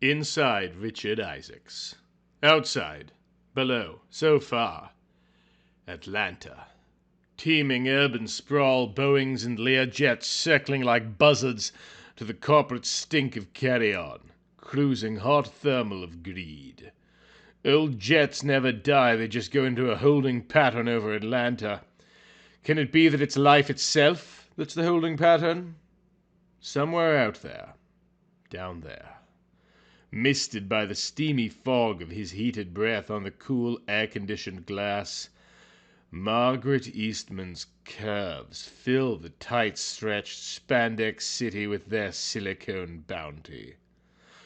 Inside Richard Isaacs. Outside, below, so far, Atlanta. Teeming urban sprawl, Boeings and Learjets circling like buzzards to the corporate stink of carry-on, cruising hot thermal of greed. Old jets never die, they just go into a holding pattern over Atlanta. Can it be that it's life itself that's the holding pattern? Somewhere out there, down there, misted by the steamy fog of his heated breath on the cool air-conditioned glass, Margaret Eastman's curves fill the tight-stretched spandex city with their silicone bounty.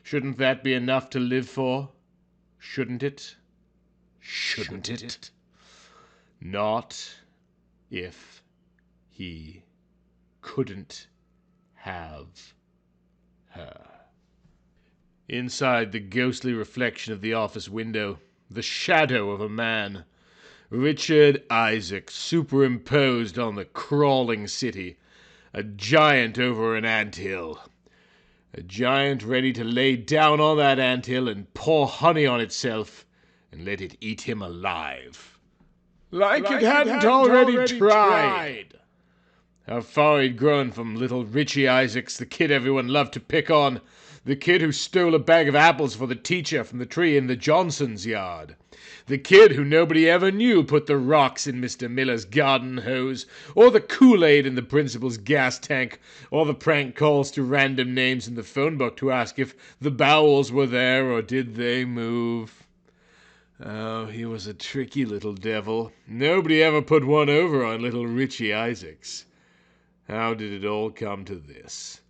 Shouldn't that be enough to live for? Shouldn't it? Shouldn't it? Not if he couldn't have her. Inside the ghostly reflection of the office window, the shadow of a man, Richard Isaacs superimposed on the crawling city, a giant over an anthill. A giant ready to lay down on that anthill and pour honey on itself and let it eat him alive. Like it hadn't already tried. How far he'd grown from little Richie Isaacs, the kid everyone loved to pick on, the kid who stole a bag of apples for the teacher from the tree in the Johnsons' yard. The kid who nobody ever knew put the rocks in Mr. Miller's garden hose, or the Kool-Aid in the principal's gas tank, or the prank calls to random names in the phone book to ask if the bowels were there or did they move. Oh, he was a tricky little devil. Nobody ever put one over on little Richie Isaacs. How did it all come to this?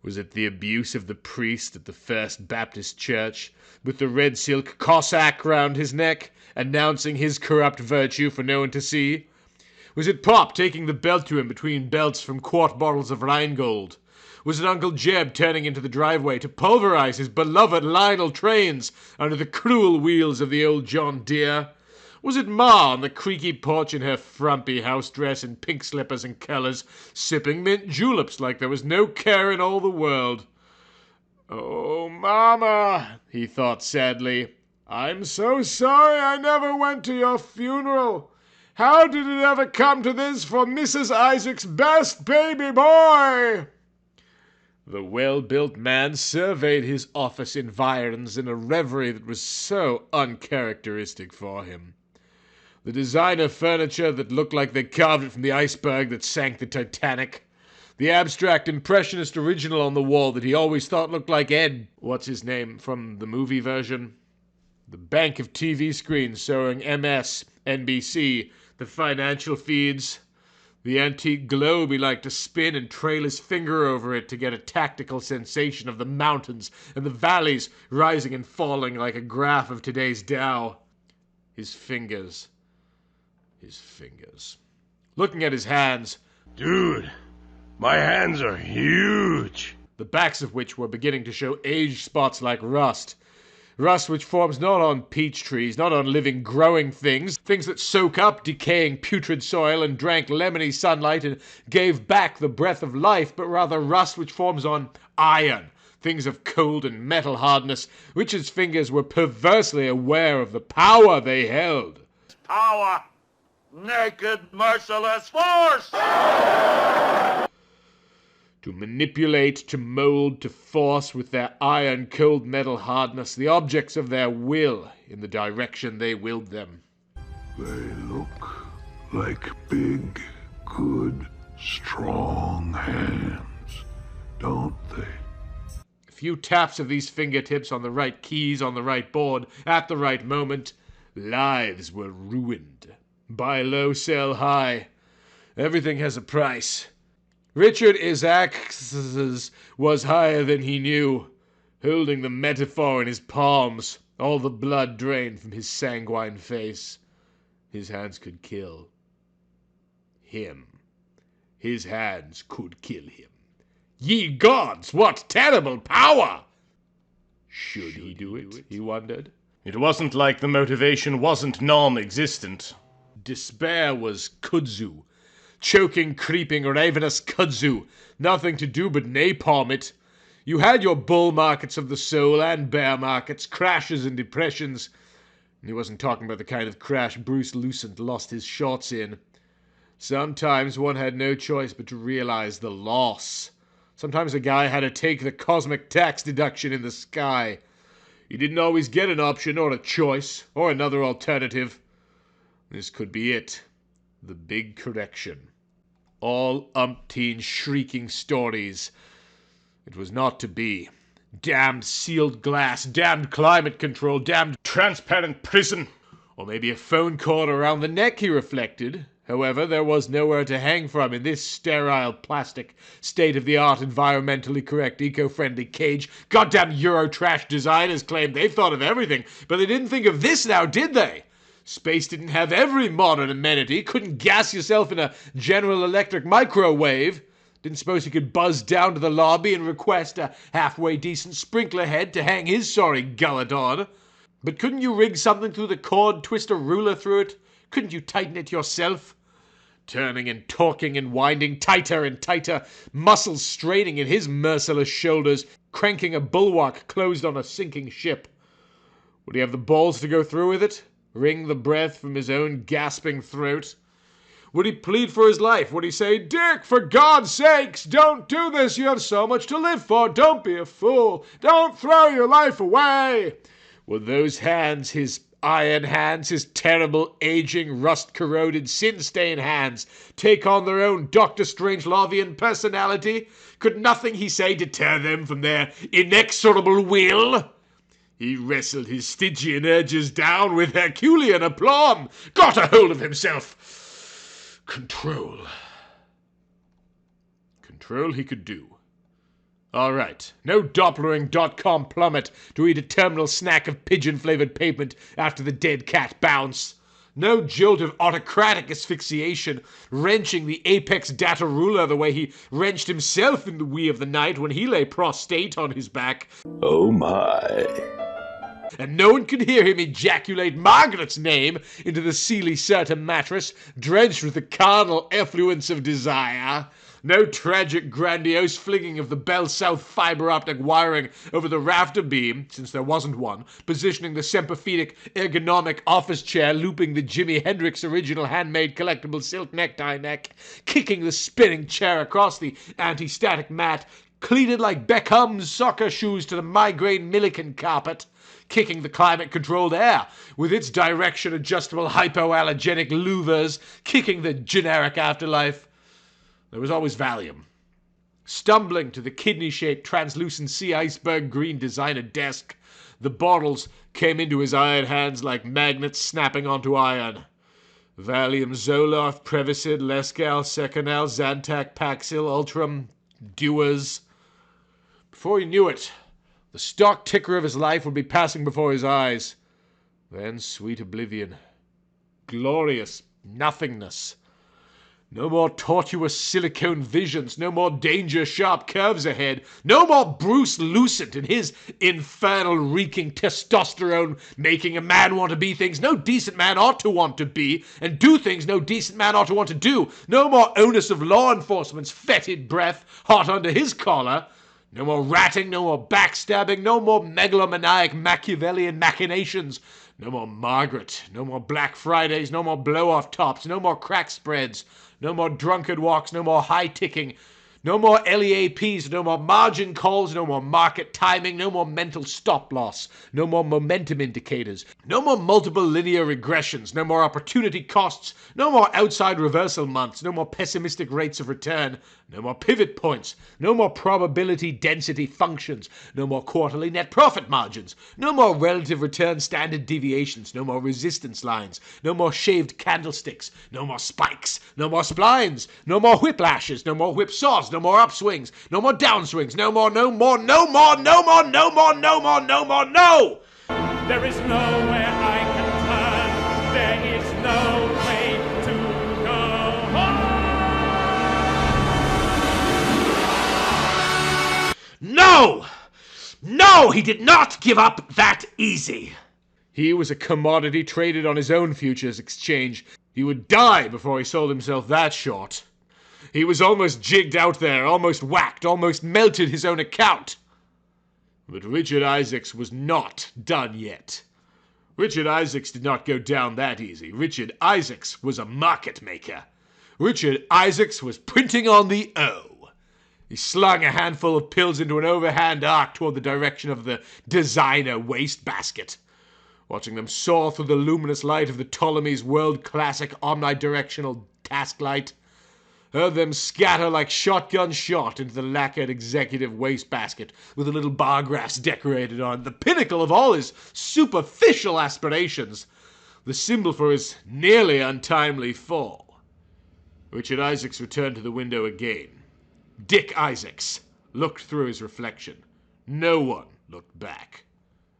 Was it the abuse of the priest at the First Baptist Church, with the red silk Cossack round his neck, announcing his corrupt virtue for no one to see? Was it Pop taking the belt to him between belts from quart bottles of Rheingold? Was it Uncle Jeb turning into the driveway to pulverize his beloved Lionel trains under the cruel wheels of the old John Deere? Was it Ma on the creaky porch in her frumpy house dress and pink slippers and colors, sipping mint juleps like there was no care in all the world? "Oh, Mama," he thought sadly, "I'm so sorry I never went to your funeral. How did it ever come to this for Mrs. Isaac's best baby boy?" The well-built man surveyed his office environs in a reverie that was so uncharacteristic for him. The designer furniture that looked like they carved it from the iceberg that sank the Titanic. The abstract impressionist original on the wall that he always thought looked like Ed, what's-his-name, from the movie version. The bank of TV screens showing MS, NBC, the financial feeds. The antique globe he liked to spin and trail his finger over it to get a tactical sensation of the mountains and the valleys rising and falling like a graph of today's Dow. His fingers. Looking at his hands. Dude, my hands are huge. The backs of which were beginning to show age spots like rust. Rust which forms not on peach trees, not on living, growing things that soak up decaying putrid soil and drank lemony sunlight and gave back the breath of life, but rather rust which forms on iron, things of cold and metal hardness. Richard's fingers were perversely aware of the power they held. Power! Naked, merciless force! To manipulate, to mold, to force with their iron cold metal hardness the objects of their will in the direction they willed them. They look like big, good, strong hands, don't they? A few taps of these fingertips on the right keys on the right board at the right moment, lives were ruined. Buy low, sell high. Everything has a price. Richard Isaacs was higher than he knew, holding the metaphor in his palms, all the blood drained from his sanguine face. His hands could kill. Him. His hands could kill him. Ye gods, what terrible power! Should he do it, he wondered. It wasn't like the motivation wasn't non-existent. Despair was kudzu. Choking, creeping, ravenous kudzu. Nothing to do but napalm it. You had your bull markets of the soul and bear markets, crashes and depressions. And he wasn't talking about the kind of crash Bruce Lucent lost his shorts in. Sometimes one had no choice but to realize the loss. Sometimes a guy had to take the cosmic tax deduction in the sky. You didn't always get an option or a choice or another alternative. This could be it. The big correction. All umpteen shrieking stories. It was not to be. Damned sealed glass, damned climate control, damned transparent prison. Or maybe a phone cord around the neck, he reflected. However, there was nowhere to hang from in this sterile, plastic, state-of-the-art, environmentally correct, eco-friendly cage. Goddamn Eurotrash designers claimed they've thought of everything, but they didn't think of this now, did they? Space didn't have every modern amenity. Couldn't gas yourself in a General Electric microwave. Didn't suppose he could buzz down to the lobby and request a halfway decent sprinkler head to hang his sorry gullet on. But couldn't you rig something through the cord, twist a ruler through it? Couldn't you tighten it yourself? Turning and torquing and winding tighter and tighter, muscles straining in his merciless shoulders, cranking a bulwark closed on a sinking ship. Would he have the balls to go through with it? Wring the breath from his own gasping throat? Would he plead for his life? Would he say, "Dick, for God's sakes, don't do this. You have so much to live for. Don't be a fool. Don't throw your life away"? Would those hands, his iron hands, his terrible, aging, rust-corroded, sin-stained hands, take on their own Dr. Strangelovian personality? Could nothing, he say, deter them from their inexorable will? He wrestled his Stygian urges down with Herculean aplomb, got a hold of himself. Control. Control he could do. All right, no Dopplering.com plummet to eat a terminal snack of pigeon-flavored pavement after the dead cat bounce. No jolt of autocratic asphyxiation, wrenching the apex data ruler the way he wrenched himself in the wee of the night when he lay prostrate on his back. Oh my. And no one could hear him ejaculate Margaret's name into the Sealy Certa mattress, drenched with the carnal effluence of desire. No tragic, grandiose flinging of the Bell South fiber-optic wiring over the rafter beam, since there wasn't one, positioning the Semper-Fidic ergonomic office chair, looping the Jimi Hendrix original handmade collectible silk necktie neck, kicking the spinning chair across the anti-static mat, cleated like Beckham's soccer shoes to the migraine Milliken carpet, kicking the climate-controlled air with its direction-adjustable hypoallergenic louvers, kicking the generic afterlife. There was always Valium. Stumbling to the kidney-shaped translucent sea iceberg green designer desk, the bottles came into his iron hands like magnets snapping onto iron. Valium, Zoloft, Prevacid, Lescal, Seconal, Zantac, Paxil, Ultram, Duas. Before he knew it, the stock ticker of his life would be passing before his eyes. Then sweet oblivion. Glorious nothingness. No more tortuous silicone visions, no more danger-sharp curves ahead, no more Bruce Lucent and his infernal reeking testosterone making a man want to be things no decent man ought to want to be, and do things no decent man ought to want to do, no more onus of law enforcement's fetid breath hot under his collar, no more ratting, no more backstabbing, no more megalomaniac Machiavellian machinations, no more Margaret, no more Black Fridays, no more blow-off tops, no more crack spreads, no more drunkard walks, no more high ticking, no more LEAPs, no more margin calls, no more market timing, no more mental stop loss, no more momentum indicators, no more multiple linear regressions, no more opportunity costs, no more outside reversal months, no more pessimistic rates of return, no more pivot points, no more probability density functions, no more quarterly net profit margins, no more relative return standard deviations, no more resistance lines, no more shaved candlesticks, no more spikes, no more splines, no more whiplashes, no more whipsaws, no more upswings, no more downswings, no more, no more, no more, no more, no more, no more, no more, no! There is nowhere I can turn. There is no way to go home. No! No, he did not give up that easy. He was a commodity traded on his own futures exchange. He would die before he sold himself that short. He was almost jigged out there, almost whacked, almost melted his own account. But Richard Isaacs was not done yet. Richard Isaacs did not go down that easy. Richard Isaacs was a market maker. Richard Isaacs was printing on the O. He slung a handful of pills into an overhand arc toward the direction of the designer wastebasket. Watching them soar through the luminous light of the Ptolemy's world-classic omnidirectional task light, heard them scatter like shotgun shot into the lacquered executive wastebasket with the little bar graphs decorated on, the pinnacle of all his superficial aspirations, the symbol for his nearly untimely fall. Richard Isaacs returned to the window again. Dick Isaacs looked through his reflection. No one looked back.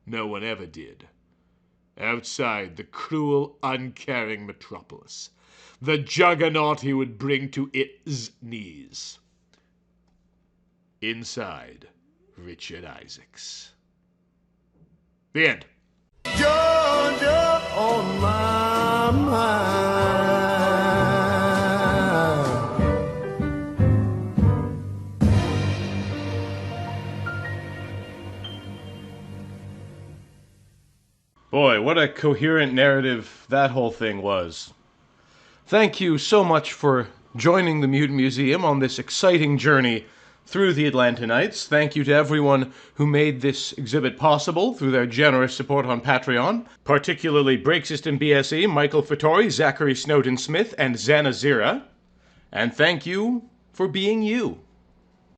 No one ever did. Outside the cruel, uncaring metropolis, the juggernaut he would bring to its knees. Inside Richard Isaacs. The end. Georgia on my mind. Boy, what a coherent narrative that whole thing was. Thank you so much for joining the Mutant Museum on this exciting journey through the Atlantanites. Thank you to everyone who made this exhibit possible through their generous support on Patreon, particularly Break System BSE, Michael Fattori, Zachary Snowden-Smith, and Xana Zira. And thank you for being you.